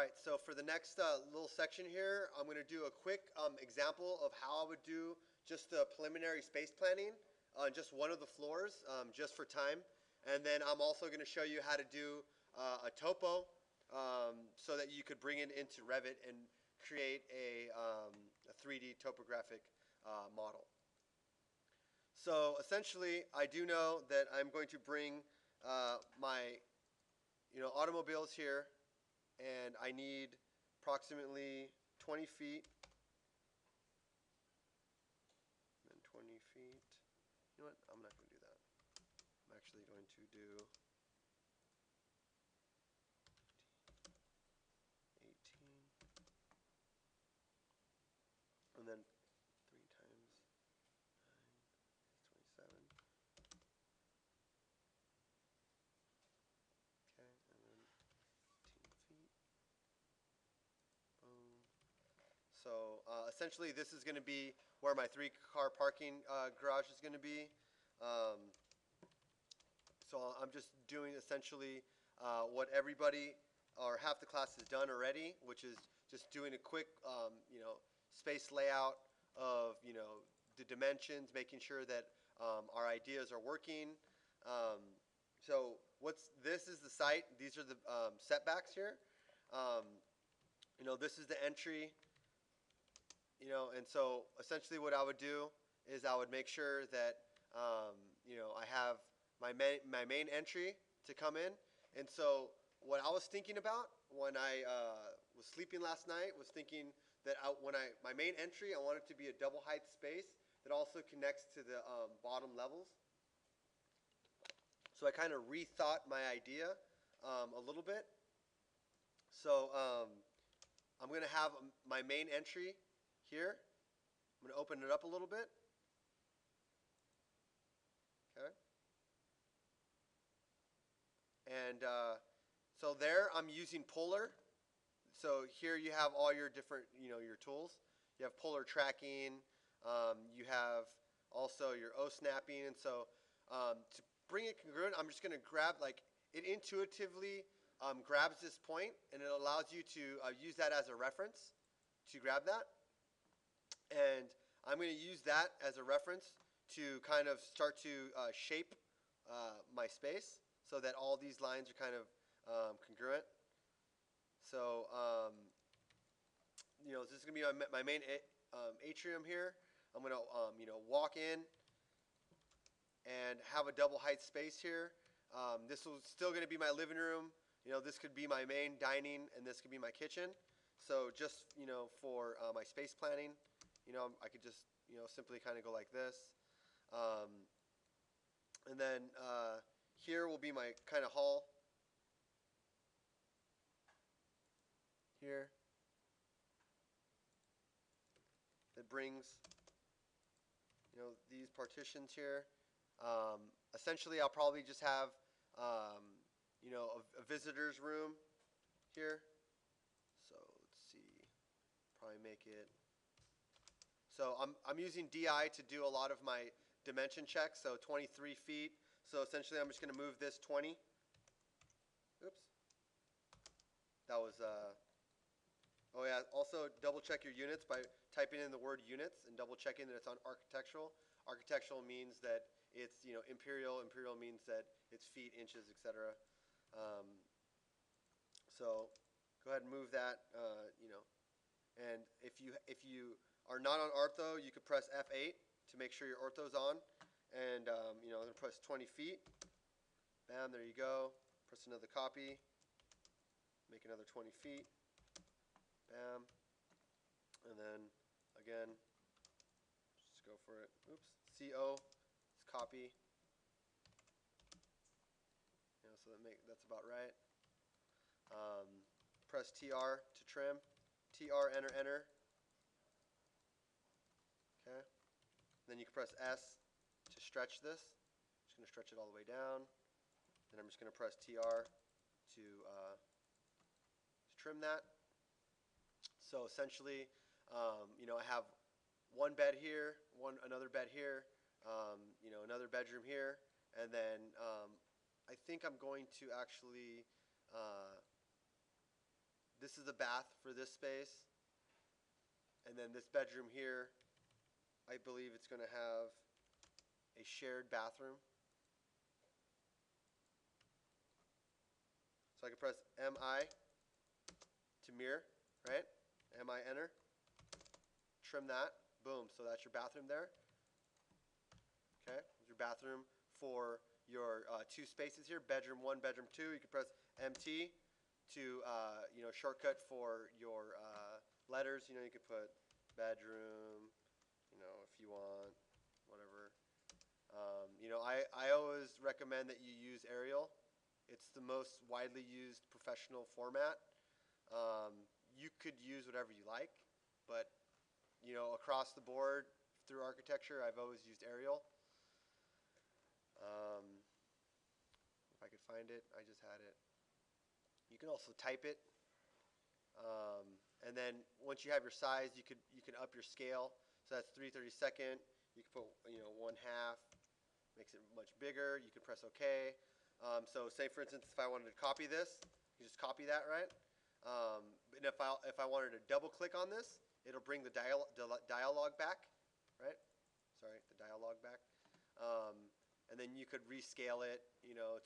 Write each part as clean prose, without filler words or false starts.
right, so for the next little section here, I'm going to do a quick example of how I would do just the preliminary space planning on just one of the floors, just for time. And then I'm also going to show you how to do a topo so that you could bring it into Revit and create a 3D topographic model. So essentially, I do know that I'm going to bring my automobiles here, and I need approximately 20 feet, and 20 feet. You know what? I'm not going to do that. I'm actually going to do 18, and then 3 times 9 is 27. Okay, and then 18 feet. Boom. So essentially, this is going to be where my 3-car parking garage is going to be. So I'm just doing essentially what everybody or half the class has done already, which is just doing a quick, space layout of, the dimensions, making sure that our ideas are working. So this is the site. These are the setbacks here. This is the entry. And so essentially what I would do is I would make sure that, I have my main entry to come in. And so what I was thinking about when I was sleeping last night was thinking that my main entry, I want it to be a double height space that also connects to the bottom levels. So I kind of rethought my idea a little bit. So I'm going to have my main entry here. I'm going to open it up a little bit. Okay. And so there I'm using Polar. So here you have all your different, your tools. You have Polar tracking. You have also your O-snapping. And so to bring it congruent, I'm just going to grab, it intuitively grabs this point, and it allows you to use that as a reference to grab that. And I'm going to use that as a reference to kind of start to shape my space so that all these lines are kind of congruent. So, this is going to be my main atrium here. I'm going to, walk in and have a double height space here. This is still going to be my living room. This could be my main dining, and this could be my kitchen. So just, for my space planning, I could just, simply kind of go like this. And then here will be my kind of hall. Here. That brings, these partitions here. Essentially, I'll probably just have, a visitor's room here. So let's see, probably make it. So I'm using DI to do a lot of my dimension checks. So 23 feet. So essentially, I'm just going to move this 20. Oops. That was. Oh yeah. Also, double check your units by typing in the word units and double checking that it's on architectural. Architectural means that it's imperial. Imperial means that it's feet, inches, etc. So go ahead and move that. And if you are not on ortho, you could press F8 to make sure your ortho's on. And I'm going to press 20 feet. Bam, there you go. Press another copy. Make another 20 feet. Bam. And then again, just go for it. Oops. CO. Let's copy. So that's about right. Press TR to trim. TR, enter, enter. Okay. Then you can press S to stretch this. Just going to stretch it all the way down. Then I'm just going to press TR to trim that. So essentially, I have one bed here, another bed here, another bedroom here, and then I think I'm going to actually. this is the bath for this space. And then this bedroom here, I believe it's going to have a shared bathroom. So I can press MI to mirror, right? MI enter. Trim that. Boom. So that's your bathroom there. Okay. There's your bathroom for your two spaces here. Bedroom 1, bedroom 2. You can press MT to shortcut for your letters. You could put bedroom. If you want, whatever. I always recommend that you use Arial. It's the most widely used professional format. You could use whatever you like, but across the board through architecture, I've always used Arial. If I could find it, I just had it. You can also type it, and then once you have your size, you can up your scale. So that's 3/32. You can put 1/2. Makes it much bigger. You can press OK. So say for instance, if I wanted to copy this, you just copy that, right? And if I wanted to double click on this, it'll bring the dialog back, right? Sorry, the dialog back. And then you could rescale it,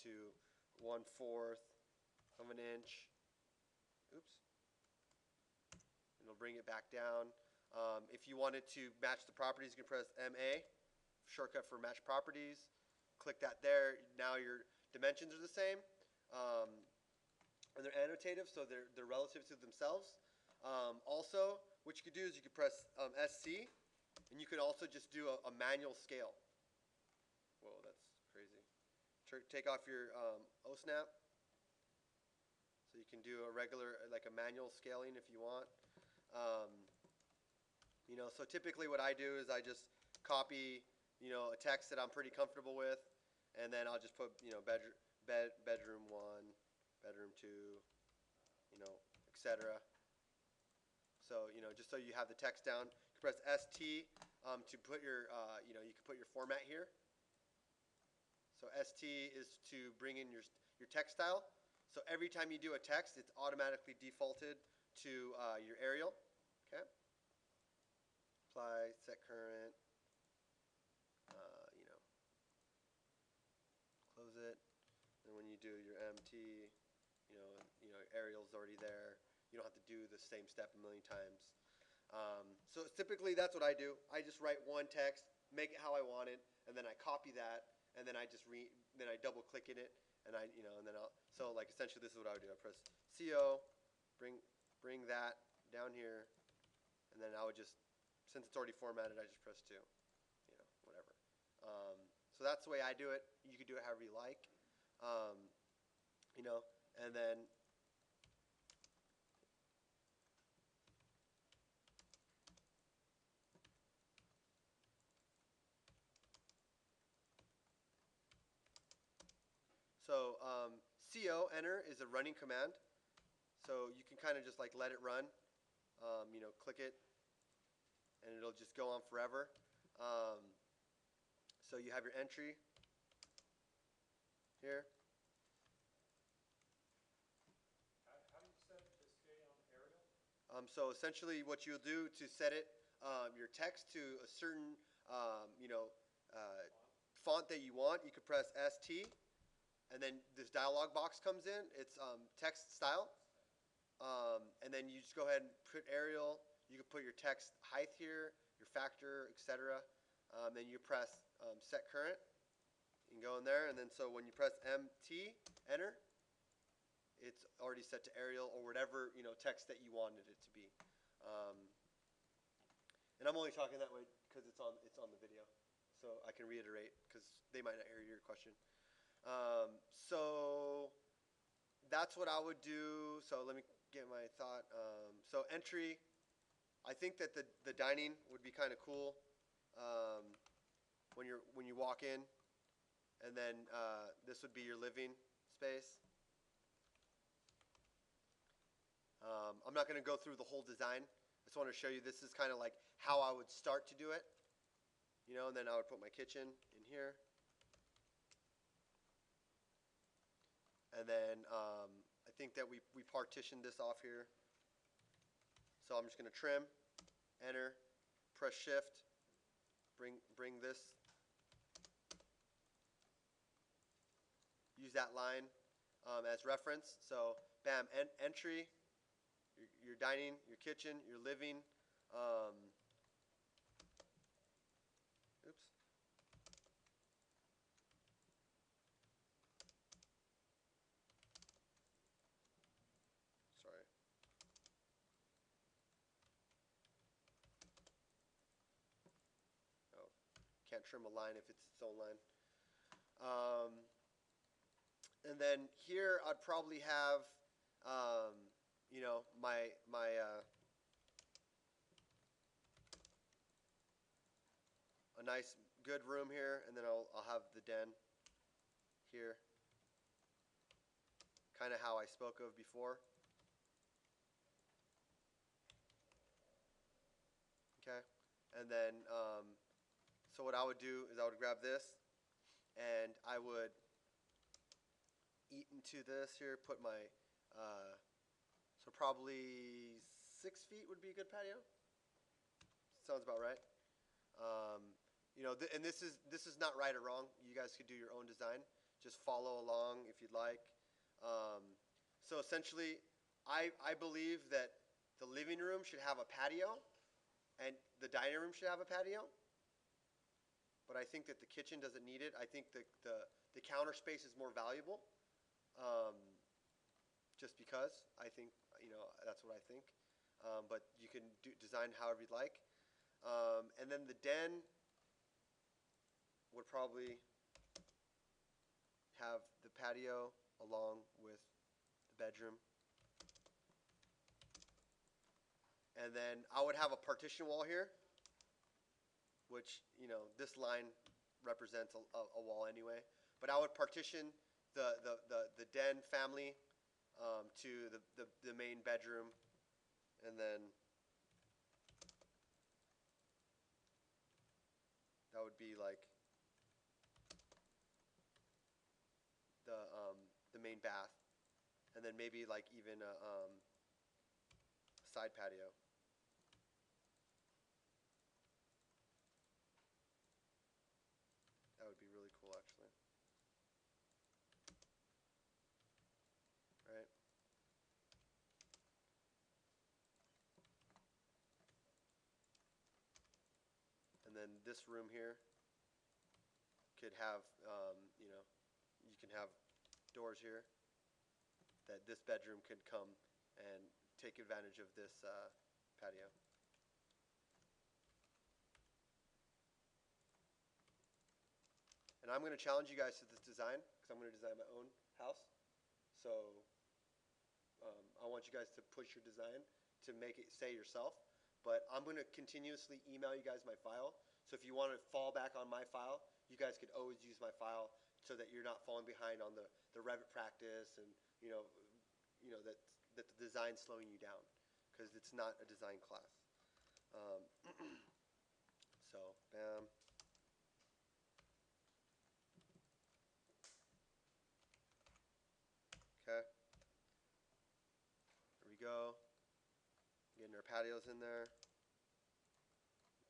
to 1/4 of an inch. Oops. And it'll bring it back down. If you wanted to match the properties, you can press MA, shortcut for match properties. Click that there. Now your dimensions are the same. And they're annotative, so they're relative to themselves. Also, what you could do is you could press SC, and you could also just do a manual scale. Whoa, that's crazy. Take off your OSNAP, so you can do a regular, like a manual scaling if you want. So typically what I do is I just copy, a text that I'm pretty comfortable with, and then I'll just put, bedroom 1, bedroom 2, etc. So, just so you have the text down, you can press ST to put your, you can put your format here. So ST is to bring in your text style. So every time you do a text, it's automatically defaulted to your Arial. Okay. Apply, set current, close it. And when you do your MT, Arial's already there. You don't have to do the same step a million times. So typically that's what I do. I just write one text, make it how I want it, and then I copy that, and then I just then I double click in it, and so like essentially this is what I would do. I press CO, bring that down here, and then I would just, since it's already formatted, I just press 2, whatever. So that's the way I do it. You could do it however you like, and then so CO enter is a running command, so you can kind of just like let it run, click it, and it'll just go on forever. So you have your entry here. How do you set it to stay on Arial? So essentially what you'll do to set it, your text to a certain font that you want, you could press ST, and then this dialog box comes in. It's text style, and then you just go ahead and put Arial. You can put your text height here, your factor, etc. Then you press set current. You can go in there, and then so when you press MT, enter, it's already set to Arial or whatever text that you wanted it to be. And I'm only talking that way because it's on the video, so I can reiterate because they might not hear your question. So that's what I would do. So let me get my thought. So entry, I think that the dining would be kind of cool when you walk in, and then this would be your living space. I'm not going to go through the whole design. I just want to show you this is kind of like how I would start to do it. And then I would put my kitchen in here. And then I think that we partitioned this off here So I'm just going to trim, enter, press shift, bring this, use that line as reference. So bam, entry, your dining, your kitchen, your living. Oops. Sorry. Oh, can't trim a line if it's its own line. And then here I'd probably have, you know, my a nice good room here, and then I'll have the den here, kind of how I spoke of before. Okay, and then so what I would do is I would grab this, and I would eat into this here. Put my so probably 6 feet would be a good patio. Sounds about right. Um, you know, and this is not right or wrong. You guys could do your own design. Just follow along if you'd like. Um, so essentially, I believe that the living room should have a patio, and the dining room should have a patio. But I think that the kitchen doesn't need it. I think the counter space is more valuable. Um, just because I think, you know, that's what I think. But you can design however you'd like. And then the den would probably have the patio along with the bedroom. And then I would have a partition wall here, which, you know, this line represents a wall anyway. But I would partition the den family to the main bedroom, and then that would be like the main bath, and then maybe like even a side patio. That would be really cool, actually. Right? And then this room here could have, you know, you can have doors here that this bedroom could come and take advantage of this patio. And I'm going to challenge you guys to this design because I'm going to design my own house. So I want you guys to push your design to make it say yourself. But I'm going to continuously email you guys my file. So if you want to fall back on my file, you guys could always use my file so that you're not falling behind on the Revit practice, and you know that the design's slowing you down because it's not a design class. Um, so bam. Okay. There we go. Getting our patios in there.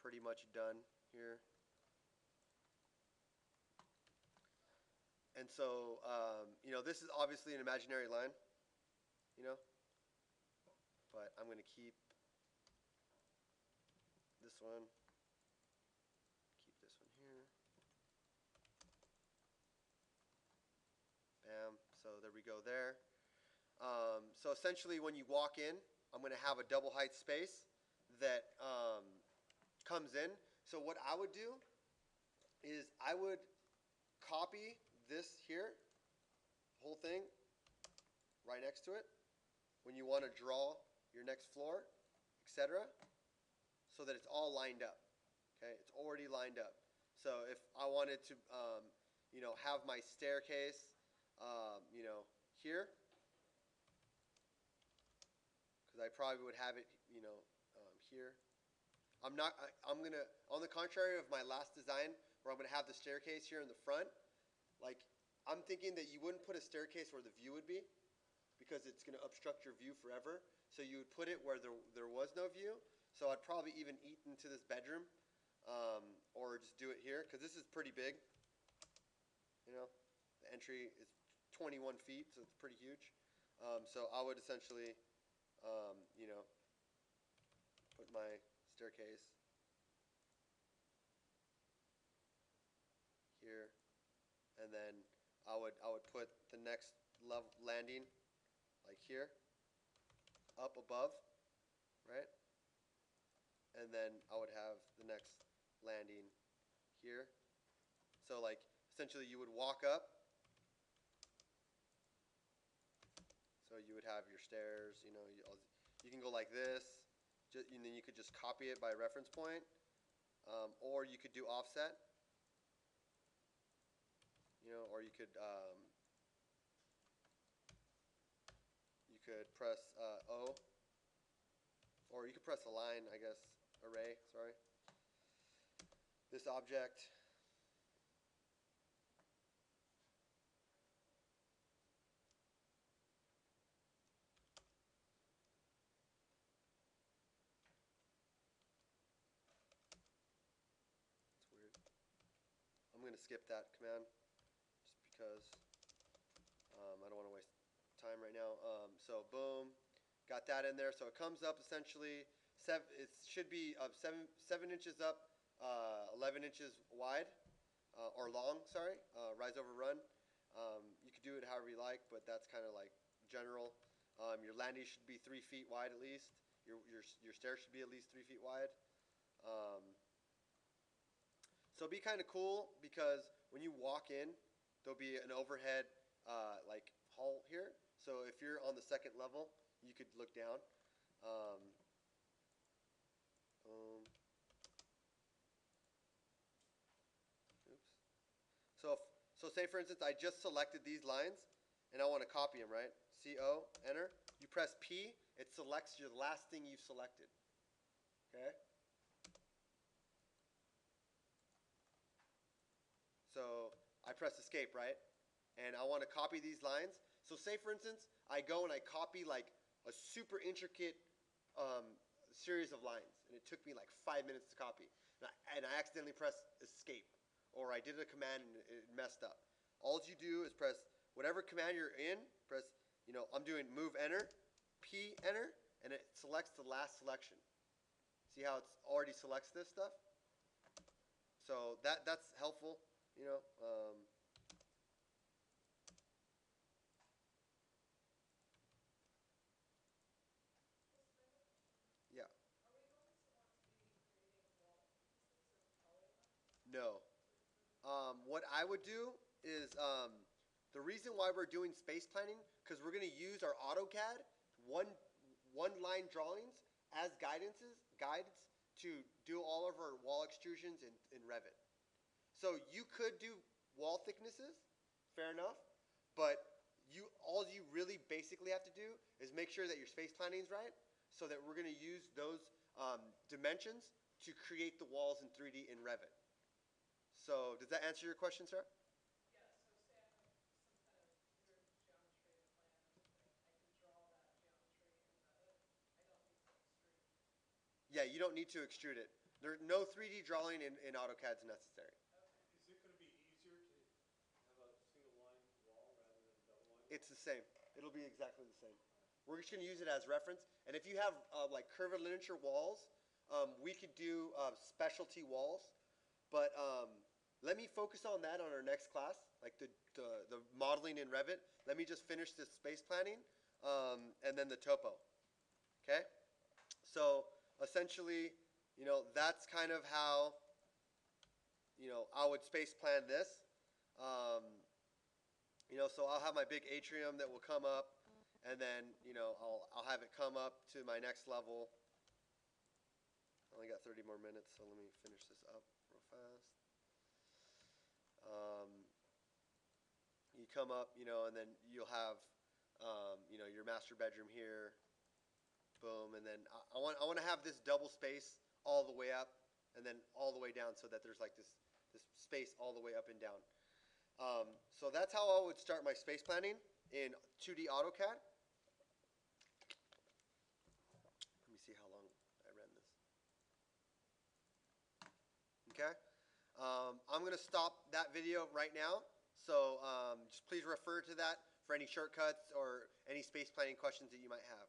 Pretty much done here. And so, you know, this is obviously an imaginary line, you know, but I'm going to keep this one, keep this one here. Bam. So there we go there. So essentially when you walk in, I'm going to have a double height space that comes in. So what I would do is I would copy this here, whole thing, right next to it, when you want to draw your next floor, etc., so that it's all lined up. Okay, it's already lined up. So if I wanted to, you know, have my staircase, you know, here, because I probably would have it, you know, here. I'm gonna, on the contrary of my last design, where I'm gonna have the staircase here in the front, like, I'm thinking that you wouldn't put a staircase where the view would be, because it's going to obstruct your view forever. So you would put it where there was no view. So I'd probably even eat into this bedroom, or just do it here because this is pretty big. You know, the entry is 21 feet, so it's pretty huge. So I would essentially, you know, put my staircase here, and then I would put the next level landing like here, up above, right? And then I would have the next landing here. So like essentially you would walk up. So you would have your stairs, you know, you can go like this, and then you could just copy it by reference point, or you could do offset, you know, or you could press O, or you could press a line, I guess, array, sorry. This object, it's weird. I'm going to skip that command just because I don't want to waste time right now. So boom, got that in there. So it comes up essentially, it should be 7 inches up, 11 inches wide, or long, sorry, rise over run. You could do it however you like, but that's kind of like general. Your landing should be 3 feet wide at least. Your stairs should be at least 3 feet wide. So it'll be kind of cool because when you walk in, there'll be an overhead like hall here. So if you're on the second level, you could look down. Oops. So say for instance, I just selected these lines, and I want to copy them, right? CO, enter. You press P, it selects your last thing you've selected. Okay. So I press escape, right? And I want to copy these lines. So say for instance, I go and I copy like a super intricate series of lines, and it took me like 5 minutes to copy, and I accidentally pressed escape, or I did a command and it messed up. All you do is press whatever command you're in, press, you know, I'm doing move enter, P enter, and it selects the last selection. See how it already selects this stuff? So that's helpful, you know. Yeah. No. What I would do is the reason why we're doing space planning, because we're going to use our Autocad one line drawings as guides to do all of our wall extrusions in Revit. So you could do wall thicknesses, fair enough, but all you really basically have to do is make sure that your space planning is right, so that we're going to use those dimensions to create the walls in 3D in Revit. So does that answer your question, sir? Yeah, you don't need to extrude it. There's no 3D drawing in AutoCAD is necessary. Is it gonna be easier to have a single line wall rather than a double line wall? It's the same. It'll be exactly the same. We're just going to use it as reference. And if you have like curvilinear walls, we could do specialty walls. But let me focus on that on our next class, like the modeling in Revit. Let me just finish this space planning, and then the topo. Okay? So essentially, you know, that's kind of how, you know, I would space plan this. You know, so I'll have my big atrium that will come up, and then, you know, I'll have it come up to my next level. I only got 30 more minutes, so let me finish this up real fast. You come up, you know, and then you'll have, you know, your master bedroom here. Boom, and then I want to have this double space all the way up, and then all the way down, so that there's like this space all the way up and down. So that's how I would start my space planning in 2D AutoCAD. Okay? I'm going to stop that video right now. So just please refer to that for any shortcuts or any space planning questions that you might have.